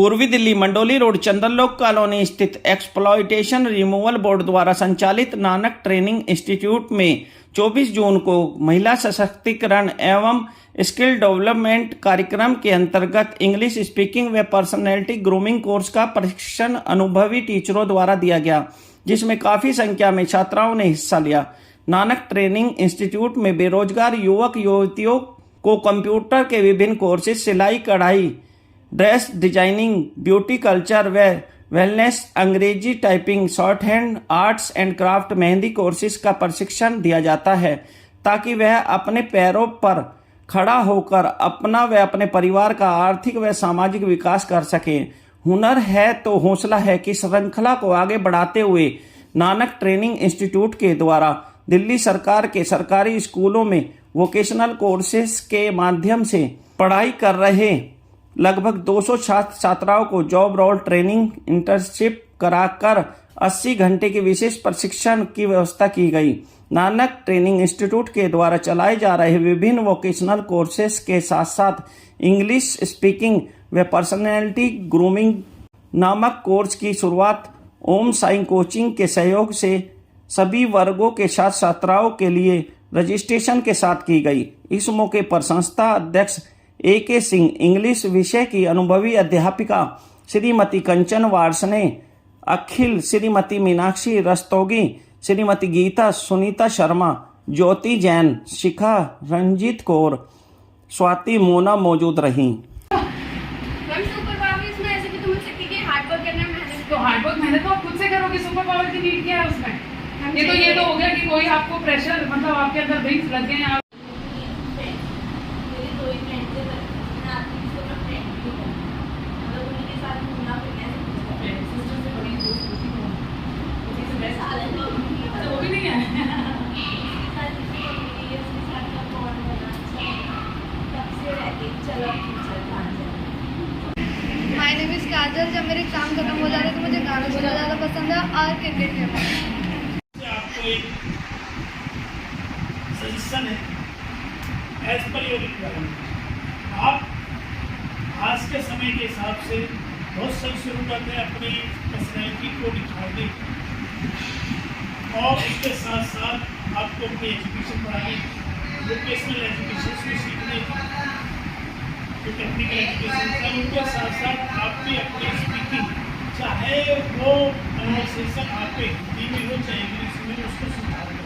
पूर्वी Delhi Mandoli road चंदनलोक colony स्थित exploitation removal board द्वारा संचालित नानक ट्रेनिंग इंस्टीट्यूट में 24 जून को महिला सशक्तिकरण एवं स्किल डेवलपमेंट कार्यक्रम के अंतर्गत इंग्लिश स्पीकिंग व पर्सनैलिटी ग्रूमिंग कोर्स का प्रशिक्षण अनुभवी टीचरों द्वारा दिया गया, जिसमें काफी संख्या में छात्राओं ने हिस्सा लिया। नानक ट्रेनिंग इंस्टीट्यूट में बेरोजगार युवक युवतियों को कंप्यूटर के विभिन्न कोर्सेज, सिलाई कढ़ाई, ड्रेस डिजाइनिंग, ब्यूटी कल्चर व वेलनेस, अंग्रेजी typing, short hand, arts and craft, mehndi courses का प्रशिक्षण दिया जाता है ताकि वह अपने पैरों पर खड़ा होकर अपना व अपने परिवार का आर्थिक व सामाजिक विकास कर सके। हुनर है तो हौसला है की श्रृंखला को आगे बढ़ाते हुए नानक ट्रेनिंग इंस्टीट्यूट के द्वारा दिल्ली सरकार के सरकारी स्कूलों में वोकेशनल कोर्सेज के माध्यम से पढ़ाई कर रहे लगभग 200 छात्र छात्राओं को जॉब रोल ट्रेनिंग इंटर्नशिप कराकर 80 घंटे के विशेष प्रशिक्षण की व्यवस्था की गई। नानक ट्रेनिंग इंस्टीट्यूट के द्वारा चलाए जा रहे विभिन्न वोकेशनल कोर्सेज के साथ साथ इंग्लिश स्पीकिंग व पर्सनैलिटी ग्रूमिंग नामक कोर्स की शुरुआत ओम साई कोचिंग के सहयोग से सभी वर्गों के छात्र छात्राओं के लिए रजिस्ट्रेशन के साथ की गई। इस मौके पर संस्था अध्यक्ष AK सिंह, इंग्लिश विषय की अनुभवी अध्यापिका श्रीमती कंचन वार्ष्णे, अखिल श्रीमती मीनाक्षी रस्तोगी, श्रीमती गीता सुनीता शर्मा, ज्योति जैन, शिखा रंजीत कौर, स्वाति मोना मौजूद रहीं। हार्डवर्क मेहनत तो आप खुद से करोगे, सुपर पावर की नीड क्या है उसमें? ये तो हो गया कि कोई आपको प्रेशर मतलब आपके अंदर ड्रिंक्स लग गए हैं। माय नेम इज काजल। जब मेरे एग्जाम खत्म हो जाते तो मुझे गाना सुनना ज़्यादा पसंद है और क्रिकेट खेलना। आपको एक सजेशन है एज पर योर रिक्वायरमेंट। आप आज के समय के हिसाब से बहुत सब शुरू करते हैं अपनी पर्सनैलिटी को दिखाने और उसके साथ साथ आपको अपनी एजुकेशन बढ़ाने, वोकेशनल एजुकेशन को सीखने, जो टेक्निकल एजुकेशन है उनके साथ साथ आपकी अपनी स्पीकिंग, चाहे वो कन्वर्सेशन आपके हिंदी में हो चाहे इंग्लिश में, उसको सुधार करें।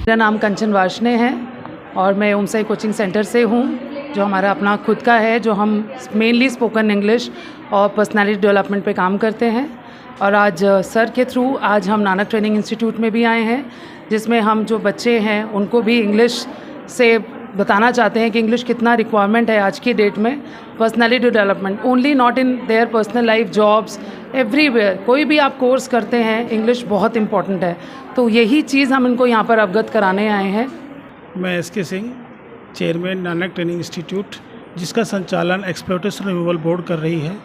मेरा नाम कंचन वार्ष्णे है और मैं ओम साई कोचिंग सेंटर से हूँ, जो हमारा अपना खुद का है, जो हम मेनली स्पोकन इंग्लिश और पर्सनालिटी डेवलपमेंट पे काम करते हैं। और आज सर के थ्रू आज हम नानक ट्रेनिंग इंस्टीट्यूट में भी आए हैं, जिसमें हम जो बच्चे हैं उनको भी इंग्लिश से बताना चाहते हैं कि इंग्लिश कितना रिक्वायरमेंट है आज की डेट में। Personality development only not in their personal life, jobs, everywhere, कोई भी आप कोर्स करते हैं इंग्लिश बहुत इंपॉर्टेंट है। तो यही चीज़ हम इनको यहाँ पर अवगत कराने आए हैं। मैं SK Singh, chairman Nanak training institute, जिसका संचालन एक्सप्लॉयटेशन रिमूवल बोर्ड कर रही है।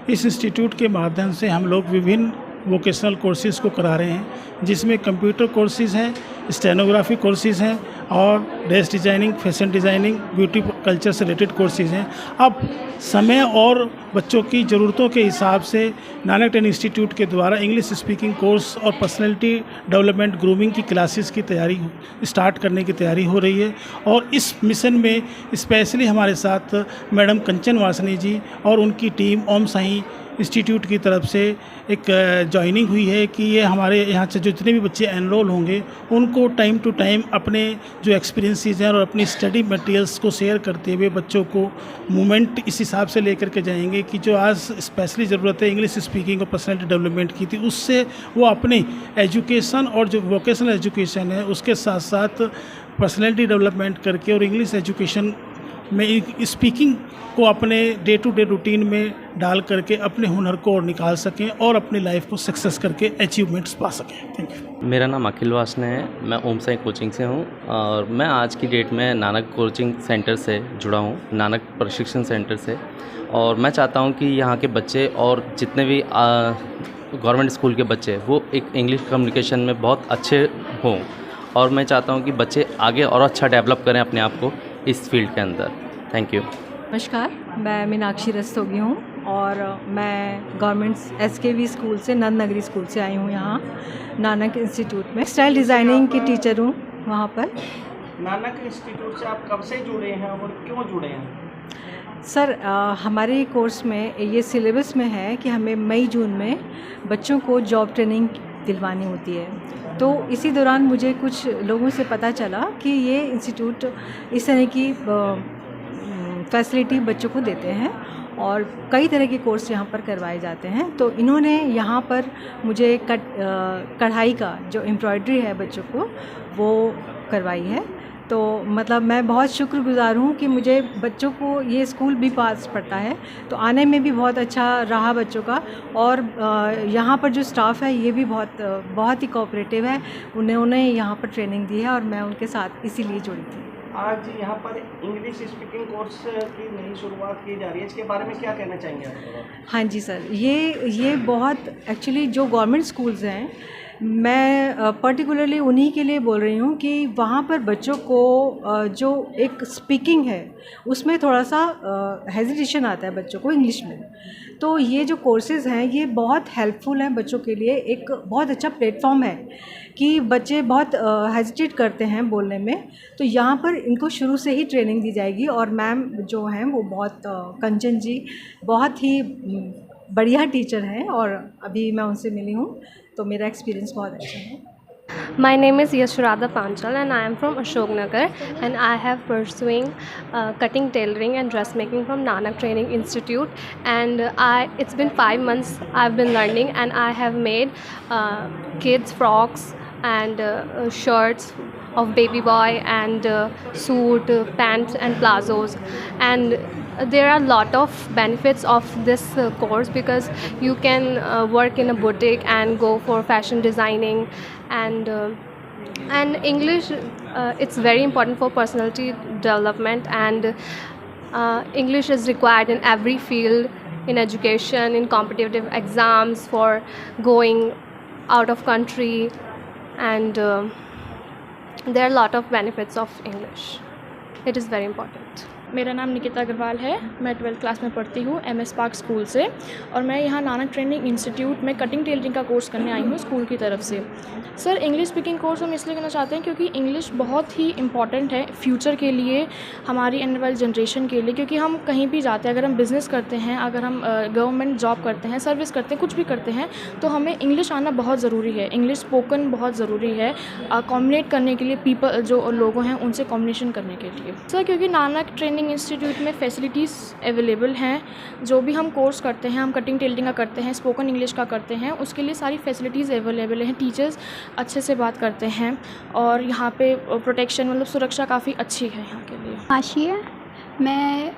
इस इंस्टीट्यूट के माध्यम से हम लोग विभिन्न वोकेशनल कोर्सेज़ को करा रहे हैं, जिसमें कंप्यूटर कोर्सेज़ हैं, स्टेनोग्राफी कोर्सेज़ हैं और dress designing, fashion designing, beauty culture से रिलेटेड कोर्सेज़ हैं। अब समय और बच्चों की ज़रूरतों के हिसाब से नानक ट्रेनिंग इंस्टीट्यूट के द्वारा इंग्लिश स्पीकिंग कोर्स और पर्सनैलिटी डेवलपमेंट ग्रूमिंग की क्लासेस की तैयारी स्टार्ट करने की तैयारी हो रही है। और इस मिशन में स्पेशली हमारे साथ मैडम कंचन वार्ष्णे जी और उनकी टीम ओम साई इंस्टीट्यूट की तरफ से एक जॉइनिंग हुई है कि ये हमारे यहाँ से जितने भी बच्चे एनरोल होंगे उनको टाइम टू टाइम अपने जो एक्सपीरियंसेस हैं और अपनी स्टडी मटेरियल्स को शेयर करते हुए बच्चों को मूवमेंट इस हिसाब से लेकर के जाएंगे कि जो आज स्पेशली ज़रूरत है इंग्लिश स्पीकिंग और पर्सनैलिटी डेवलपमेंट की थी, उससे वो अपने एजुकेशन और जो वोकेशनल एजुकेशन है उसके साथ साथ पर्सनैलिटी डेवलपमेंट करके और इंग्लिश एजुकेशन मैं स्पीकिंग को अपने डे टू डे रूटीन में डाल करके अपने हुनर को और निकाल सकें और अपनी लाइफ को सक्सेस करके अचीवमेंट्स पा सकें। Thank you. मेरा नाम अखिल वासने है, मैं ओम साई कोचिंग से हूँ और मैं आज की डेट में नानक कोचिंग सेंटर से जुड़ा हूँ, नानक प्रशिक्षण सेंटर से। और मैं चाहता हूँ कि यहाँ के बच्चे और जितने भी गवर्नमेंट स्कूल के बच्चे वो एक इंग्लिश कम्युनिकेशन में बहुत अच्छे हों और मैं चाहता हूँ कि बच्चे आगे और अच्छा डेवलप करें अपने आप को इस फील्ड के अंदर। Thank you. नमस्कार, मैं मीनाक्षी रस्तोगी हूँ और मैं गवर्नमेंट SKV स्कूल से, नंद नगरी स्कूल से आई हूँ यहाँ नानक इंस्टीट्यूट में। स्टाइल डिज़ाइनिंग की टीचर हूँ वहाँ पर। नानक इंस्टीट्यूट से आप कब से जुड़े हैं और क्यों जुड़े हैं? सर, हमारे कोर्स में ये सिलेबस में है कि हमें मई जून में बच्चों को जॉब ट्रेनिंग दिलवानी होती है। तो इसी दौरान मुझे कुछ लोगों से पता चला कि ये इंस्टीट्यूट इस तरह की फैसिलिटी बच्चों को देते हैं और कई तरह के कोर्स यहाँ पर करवाए जाते हैं। तो इन्होंने यहाँ पर मुझे कढ़ाई का जो एम्ब्रॉयडरी है बच्चों को वो करवाई है। तो मतलब मैं बहुत शुक्रगुज़ार हूँ कि मुझे बच्चों को ये स्कूल भी पास पड़ता है, तो आने में भी बहुत अच्छा रहा बच्चों का। और यहाँ पर जो स्टाफ है ये भी बहुत ही कोऑपरेटिव है, उन्होंने यहाँ पर ट्रेनिंग दी है और मैं उनके साथ इसीलिए जुड़ी थी। आज यहाँ पर इंग्लिश स्पीकिंग कोर्स की नई शुरुआत की जा रही है, इसके बारे में क्या कहना चाहेंगे आप? हाँ जी सर, ये बहुत एक्चुअली जो गवर्नमेंट स्कूल्स हैं, मैं पर्टिकुलरली उन्हीं के लिए बोल रही हूँ कि वहाँ पर बच्चों को जो एक स्पीकिंग है उसमें थोड़ा सा हेजिटेशन आता है बच्चों को इंग्लिश में। तो ये जो कोर्सेज़ हैं ये बहुत हेल्पफुल हैं बच्चों के लिए, एक बहुत अच्छा प्लेटफॉर्म है कि बच्चे बहुत हेजिटेट करते हैं बोलने में। तो यहाँ पर इनको शुरू से ही ट्रेनिंग दी जाएगी और मैम जो हैं वो बहुत कंचन जी बहुत ही बढ़िया टीचर हैं और अभी मैं उनसे मिली हूँ तो मेरा एक्सपीरियंस बहुत अच्छा है। My name is Yashurada Panchal and I am from Ashoknagar and I have pursuing cutting, tailoring and dressmaking from Nanak Training Institute, and it's been 5 months I've been learning and I have made kids frocks and shirts of baby boy and suit, pants and plazos. And there are a lot of benefits of this course because you can work in a boutique and go for fashion designing and English it's very important for personality development, and English is required in every field, in education, in competitive exams, for going out of country, and there are a lot of benefits of English. It is very important. मेरा नाम निकिता अग्रवाल है, मैं 12th class में पढ़ती हूँ MS park school से और मैं यहाँ नानक ट्रेनिंग इंस्टीट्यूट में कटिंग टेलरिंग का कोर्स करने आई हूँ स्कूल की तरफ से। सर, इंग्लिश स्पीकिंग कोर्स हम इसलिए करना चाहते हैं क्योंकि इंग्लिश बहुत ही इम्पॉर्टेंट है फ्यूचर के लिए, हमारी आने वाली जनरेशन के लिए। क्योंकि हम कहीं भी जाते हैं, अगर हम बिज़नेस करते हैं, अगर हम गवर्नमेंट जॉब करते हैं, सर्विस करते हैं, कुछ भी करते हैं, तो हमें इंग्लिश आना बहुत ज़रूरी है। इंग्लिश स्पोकन बहुत ज़रूरी है कम्युनिकेट करने के लिए, पीपल जो लोग हैं उनसे कम्युनिकेशन करने के लिए। सर, क्योंकि नानक ट्रेनिंग इंस्टीट्यूट में फैसिलिटीज़ अवेलेबल हैं, जो भी हम कोर्स करते हैं, हम कटिंग टेलरिंग का करते हैं, स्पोकन इंग्लिश का करते हैं, उसके लिए सारी फैसिलिटीज़ अवेलेबल हैं। टीचर्स अच्छे से बात करते हैं और यहाँ पे प्रोटेक्शन मतलब सुरक्षा काफ़ी अच्छी है यहाँ के लिए। आशिया, मैं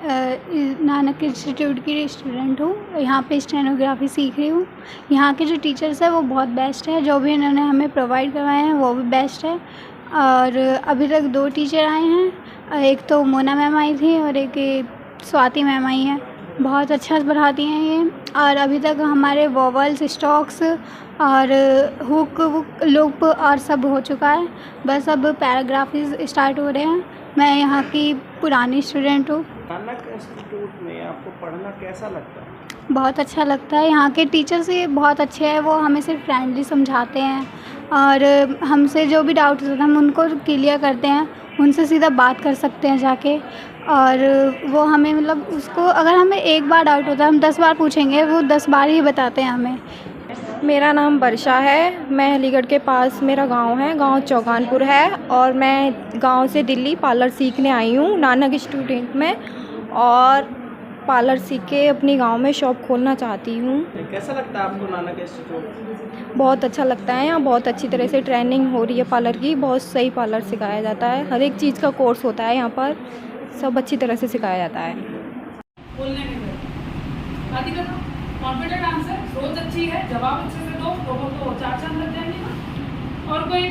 नानक इंस्टीट्यूट की स्टूडेंट हूँ, यहाँ पे स्टेनोग्राफी सीख रही हूँ। यहाँ के जो टीचर्स हैं वो बहुत बेस्ट है, जो भी इन्होंने हमें प्रोवाइड करवाए हैं वो भी बेस्ट है। और अभी तक 2 टीचर आए हैं, एक तो मोना मैम आई थी और एक स्वाति मैम आई हैं। बहुत अच्छा पढ़ाती हैं ये। और अभी तक हमारे वोवल्स, स्टॉक्स और हुक लूप और सब हो चुका है, बस अब पैराग्राफीज स्टार्ट हो रहे हैं। मैं यहाँ की पुरानी स्टूडेंट हूँ। नानक इंस्टीट्यूट में आपको पढ़ना कैसा लगता है? बहुत अच्छा लगता है। यहाँ के टीचर्स ये बहुत अच्छे हैं, वो हमें सिर्फ फ्रेंडली समझाते हैं और हमसे जो भी डाउट होता है हम उनको क्लियर करते हैं, उनसे सीधा बात कर सकते हैं जाके। और वो हमें मतलब उसको अगर हमें एक बार डाउट होता है हम 10 बार पूछेंगे, वो 10 बार ही बताते हैं हमें। मेरा नाम वर्षा है, मैं अलीगढ़ के पास मेरा गांव है, गांव चौगानपुर है और मैं गांव से दिल्ली पार्लर सीखने आई हूँ नानक स्टूडेंट में, और पार्लर सीख के अपनी गांव में शॉप खोलना चाहती हूँ। कैसा लगता है आपको नानक इंस्टीट्यूट? बहुत अच्छा लगता है, यहाँ बहुत अच्छी तरह से ट्रेनिंग हो रही है पार्लर की, बहुत सही पार्लर सिखाया जाता है, हर एक चीज़ का कोर्स होता है यहाँ पर, सब अच्छी तरह से सिखाया जाता है। बोलने में बात करो, कॉन्फिडेंट आंसर, सोच अच्छी है, जवाब अच्छे से दो, लोगों को 4 चांद लग जाएंगे ना। और कोई